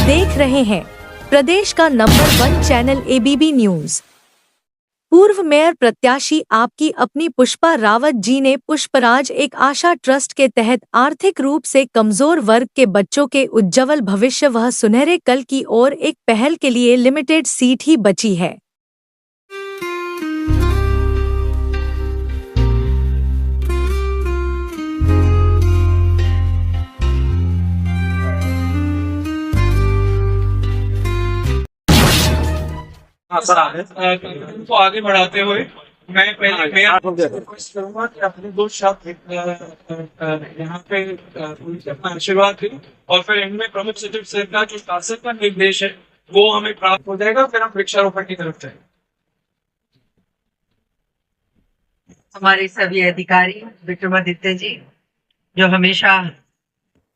देख रहे हैं प्रदेश का नंबर 1 चैनल ABB न्यूज। पूर्व मेयर प्रत्याशी आपकी अपनी पुष्पा रावत जी ने पुष्पराज एक आशा ट्रस्ट के तहत आर्थिक रूप से कमजोर वर्ग के बच्चों के उज्ज्वल भविष्य व सुनहरे कल की ओर एक पहल के लिए लिमिटेड सीट ही बची है। हाँ सर, उनको आगे बढ़ाते हुए मैं पहले मेयर को रिक्वेस्ट करूंगा कि अपने दो शब्द यहाँ पे उनसे अपना आशीर्वाद दें और फिर इनमें प्रमुख सचिव सर का जो शासन का निर्देश है वो हमें प्राप्त हो जाएगा, फिर हम वृक्षारोपण की तरफ जाएंगे। हमारे सभी अधिकारी विक्रमादित्य जी जो हमेशा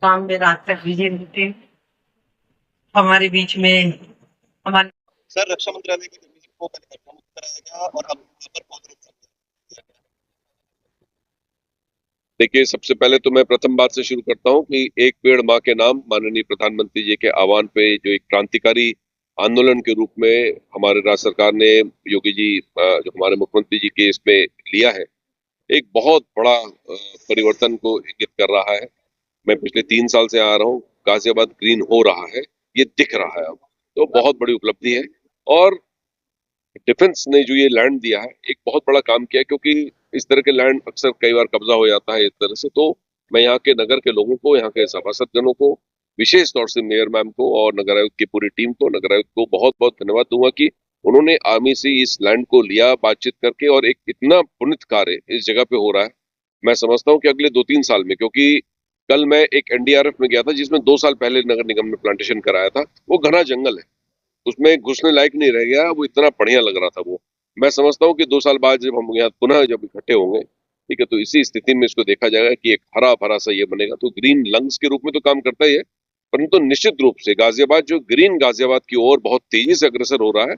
काम में रात तक बिजी रहते हैं, हमारे बीच में हमारे सर रक्षा मंत्रालय की मीटिंग को कार्यक्रम कराया गया और अब पर पौधरोपण। देखिए, सबसे पहले तो मैं प्रथम बात से शुरू करता हूं कि एक पेड़ मां के नाम माननीय प्रधानमंत्री जी के आह्वान पे जो एक क्रांतिकारी आंदोलन के रूप में हमारे राज्य सरकार ने योगी जी जो हमारे मुख्यमंत्री जी के इसमें लिया है, एक बहुत बड़ा परिवर्तन को इंगित कर रहा है। मैं पिछले 3 साल से आ रहा हूँ, गाजियाबाद ग्रीन हो रहा है, ये दिख रहा है अब, तो बहुत बड़ी उपलब्धि है। और डिफेंस ने जो ये लैंड दिया है, एक बहुत बड़ा काम किया है, क्योंकि इस तरह के लैंड अक्सर कई बार कब्जा हो जाता है इस तरह से। तो मैं यहाँ के नगर के लोगों को, यहाँ के सभासदगणों को, विशेष तौर से मेयर मैम को और नगर आयुक्त की पूरी टीम को, नगर आयुक्त को बहुत बहुत धन्यवाद दूंगा कि उन्होंने आर्मी से इस लैंड को लिया बातचीत करके, और एक इतना पुनित कार्य इस जगह पे हो रहा है। मैं समझता हूँ कि अगले 2-3 साल में, क्योंकि कल मैं एक NDRF में गया था जिसमें 2 साल पहले नगर निगम ने प्लांटेशन कराया था, वो घना जंगल है, उसमें घुसने लायक नहीं रह गया, वो इतना बढ़िया लग रहा था वो। मैं समझता हूँ कि 2 साल बाद जब हम यहाँ पुनः जब इकट्ठे होंगे, ठीक है, तो इसी स्थिति में इसको देखा जाएगा कि एक हरा भरा सा ये बनेगा। तो ग्रीन लंग्स के रूप में तो काम करता ही है, परंतु निश्चित रूप से गाजियाबाद जो ग्रीन गाजियाबाद की ओर बहुत तेजी से अग्रसर हो रहा है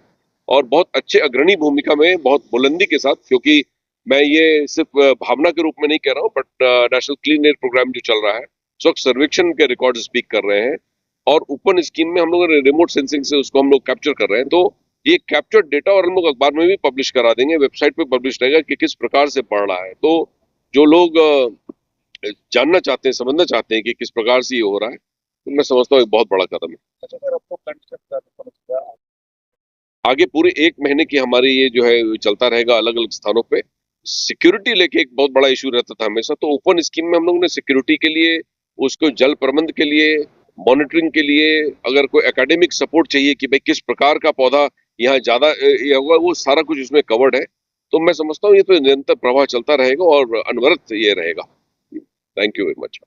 और बहुत अच्छे अग्रणी भूमिका में, बहुत बुलंदी के साथ, क्योंकि मैं ये सिर्फ भावना के रूप में नहीं कह रहा हूँ, but national clean air programme जो चल रहा है, स्वच्छ सर्वेक्षण के रिकॉर्ड स्पीक कर रहे हैं, और ओपन स्कीम में हम लोग रिमोट सेंसिंग से उसको हम लोग कैप्चर कर रहे हैं। तो ये कैप्चर्ड डेटा और हम लोग अखबार में भी पब्लिश करा देंगे, वेबसाइट पे पब्लिश रहेगा कि किस प्रकार से बढ़ रहा है। तो जो लोग जानना चाहते हैं, समझना चाहते हैं कि किस प्रकार से ये हो रहा है, तो मैं समझता हूँ एक बहुत बड़ा कदम है। आगे पूरे 1 महीने की हमारी ये जो है चलता रहेगा अलग अलग स्थानों पे। सिक्योरिटी लेके एक बहुत बड़ा इशू रहता था हमेशा, तो ओपन स्कीम में हम लोगों ने सिक्योरिटी के लिए, उसको जल प्रबंध के लिए, मॉनिटरिंग के लिए, अगर कोई एकेडमिक सपोर्ट चाहिए कि भाई किस प्रकार का पौधा यहाँ ज्यादा होगा, वो सारा कुछ इसमें कवर्ड है। तो मैं समझता हूँ ये तो निरंतर प्रवाह चलता रहेगा और अनवरत ये रहेगा। Thank you very much.